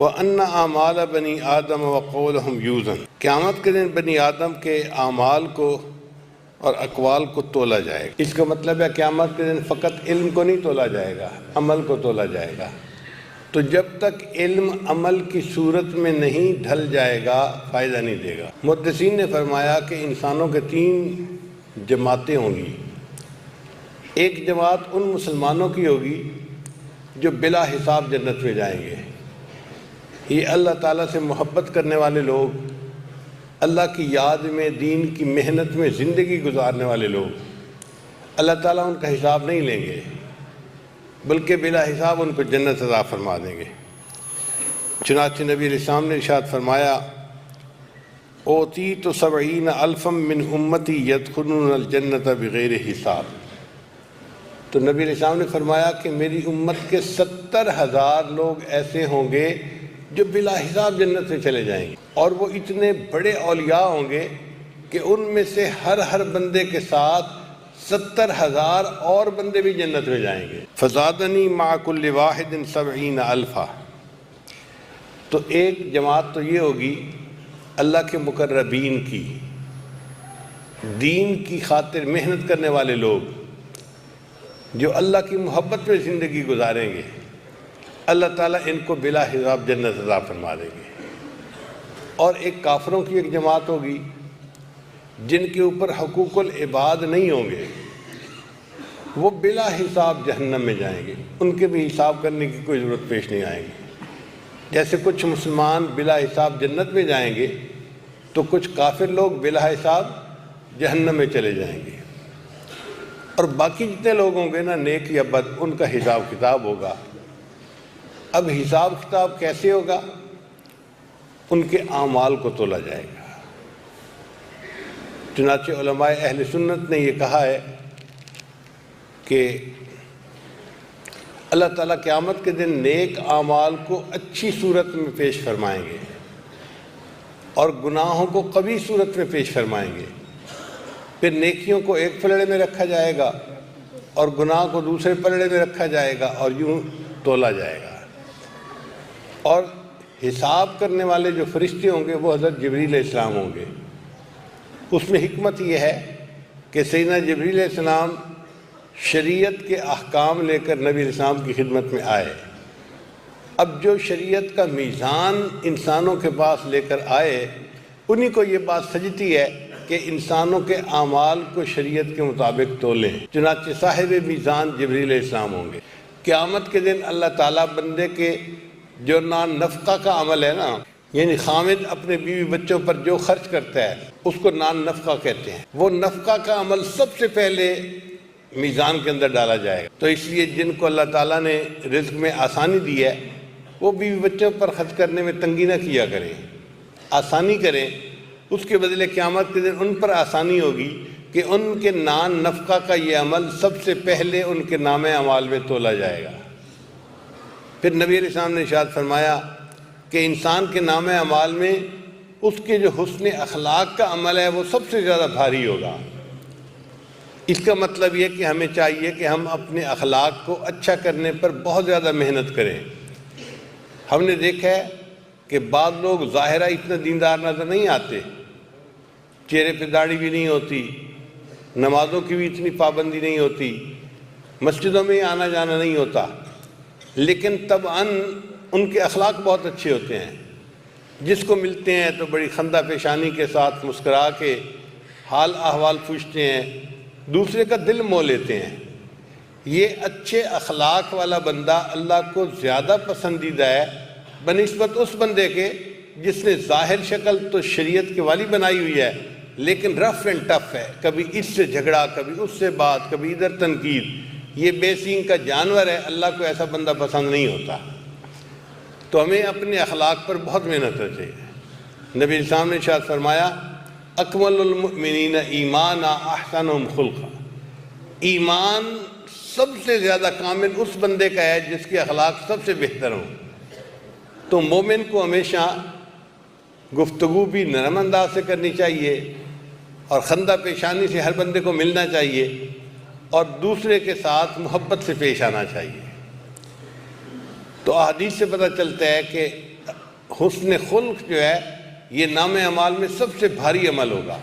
وَأَنَّ أَعْمَالَ بَنِي آدَمَ وَقَوْلَهُمْ يُوزَنُ، قیامت کے دن بنی آدم کے اعمال کو اور اقوال کو تولا جائے گا۔ اس کا مطلب ہے قیامت کے دن فقط علم کو نہیں تولا جائے گا، عمل کو تولا جائے گا۔ تو جب تک علم عمل کی صورت میں نہیں ڈھل جائے گا فائدہ نہیں دے گا۔ محدثین نے فرمایا کہ انسانوں کے 3 جماعتیں ہوں گی۔ ایک جماعت ان مسلمانوں کی ہوگی جو بلا حساب جنت میں جائیں گے۔ یہ اللہ تعالیٰ سے محبت کرنے والے لوگ، اللہ کی یاد میں، دین کی محنت میں زندگی گزارنے والے لوگ، اللہ تعالیٰ ان کا حساب نہیں لیں گے بلکہ بلا حساب ان کو جنت عطا فرما دیں گے۔ چنانچہ نبی علیہ السلام نے ارشاد فرمایا، اوتیت 70,000 من امتی یدخلون الجنت بغیر حساب۔ تو نبی علیہ السلام نے فرمایا کہ میری امت کے 70,000 لوگ ایسے ہوں گے جو بلا حساب جنت میں چلے جائیں گے، اور وہ اتنے بڑے اولیاء ہوں گے کہ ان میں سے ہر بندے کے ساتھ 70,000 اور بندے بھی جنت میں جائیں گے۔ فزادنی مع کل واحد 70,000۔ تو ایک جماعت تو یہ ہوگی اللہ کے مقربین کی، دین کی خاطر محنت کرنے والے لوگ جو اللہ کی محبت میں زندگی گزاریں گے، اللہ تعالیٰ ان کو بلا حساب جنت عطا فرما دیں گے۔ اور ایک کافروں کی ایک جماعت ہوگی جن کے اوپر حقوق العباد نہیں ہوں گے، وہ بلا حساب جہنم میں جائیں گے، ان کے بھی حساب کرنے کی کوئی ضرورت پیش نہیں آئے گی۔ جیسے کچھ مسلمان بلا حساب جنت میں جائیں گے تو کچھ کافر لوگ بلا حساب جہنم میں چلے جائیں گے، اور باقی جتنے لوگ ہوں گے نا، نیک یا بد، ان کا حساب کتاب ہوگا۔ اب حساب کتاب کیسے ہوگا؟ ان کے اعمال کو تولا جائے گا۔ چنانچہ علماء اہل سنت نے یہ کہا ہے کہ اللہ تعالیٰ قیامت کے دن نیک اعمال کو اچھی صورت میں پیش فرمائیں گے اور گناہوں کو قبیح صورت میں پیش فرمائیں گے۔ پھر نیکیوں کو ایک پلڑے میں رکھا جائے گا اور گناہ کو دوسرے پلڑے میں رکھا جائے گا، اور یوں تولا جائے گا۔ اور حساب کرنے والے جو فرشتے ہوں گے وہ حضرت جبریل علیہ السلام ہوں گے۔ اس میں حکمت یہ ہے کہ سیدنا جبریل علیہ السلام شریعت کے احکام لے کر نبی علیہ السلام کی خدمت میں آئے۔ اب جو شریعت کا میزان انسانوں کے پاس لے کر آئے، انہی کو یہ بات سجتی ہے کہ انسانوں کے اعمال کو شریعت کے مطابق تولیں۔ چنانچہ صاحب میزان جبریل علیہ السلام ہوں گے۔ قیامت کے دن اللہ تعالیٰ بندے کے جو نان نفقہ کا عمل ہے نا، یعنی خامد اپنے بیوی بچوں پر جو خرچ کرتا ہے اس کو نان نفقہ کہتے ہیں، وہ نفقہ کا عمل سب سے پہلے میزان کے اندر ڈالا جائے گا۔ تو اس لیے جن کو اللہ تعالیٰ نے رزق میں آسانی دی ہے وہ بیوی بچوں پر خرچ کرنے میں تنگی نہ کیا کریں، آسانی کریں۔ اس کے بدلے قیامت کے دن ان پر آسانی ہوگی کہ ان کے نان نفقہ کا یہ عمل سب سے پہلے ان کے نام اعمال میں تولا جائے گا۔ پھر نبی علیہ السلام نے ارشاد فرمایا کہ انسان کے نام اعمال میں اس کے جو حسن اخلاق کا عمل ہے وہ سب سے زیادہ بھاری ہوگا۔ اس کا مطلب یہ کہ ہمیں چاہیے کہ ہم اپنے اخلاق کو اچھا کرنے پر بہت زیادہ محنت کریں۔ ہم نے دیکھا ہے کہ بعض لوگ ظاہرہ اتنا دیندار نظر نہیں آتے، چہرے پہ داڑھی بھی نہیں ہوتی، نمازوں کی بھی اتنی پابندی نہیں ہوتی، مسجدوں میں آنا جانا نہیں ہوتا، لیکن طبعاً ان کے اخلاق بہت اچھے ہوتے ہیں۔ جس کو ملتے ہیں تو بڑی خندہ پیشانی کے ساتھ مسکرا کے حال احوال پوچھتے ہیں، دوسرے کا دل مول لیتے ہیں۔ یہ اچھے اخلاق والا بندہ اللہ کو زیادہ پسندیدہ ہے بنسبت اس بندے کے جس نے ظاہر شکل تو شریعت کے والی بنائی ہوئی ہے لیکن رف اینڈ ٹف ہے، کبھی اس سے جھگڑا، کبھی اس سے بات، کبھی ادھر تنقید۔ یہ بے سینگ کا جانور ہے، اللہ کو ایسا بندہ پسند نہیں ہوتا۔ تو ہمیں اپنے اخلاق پر بہت محنت کرنی چاہیے۔ نبی السلام نے ارشاد فرمایا، اکمل المؤمنین ایمانا احسنہم خلقا۔ ایمان سب سے زیادہ کامل اس بندے کا ہے جس کے اخلاق سب سے بہتر ہوں۔ تو مومن کو ہمیشہ گفتگو بھی نرم انداز سے کرنی چاہیے اور خندہ پیشانی سے ہر بندے کو ملنا چاہیے اور دوسرے کے ساتھ محبت سے پیش آنا چاہیے۔ تو احادیث سے پتہ چلتا ہے کہ حسن خلق جو ہے یہ نام اعمال میں سب سے بھاری عمل ہوگا۔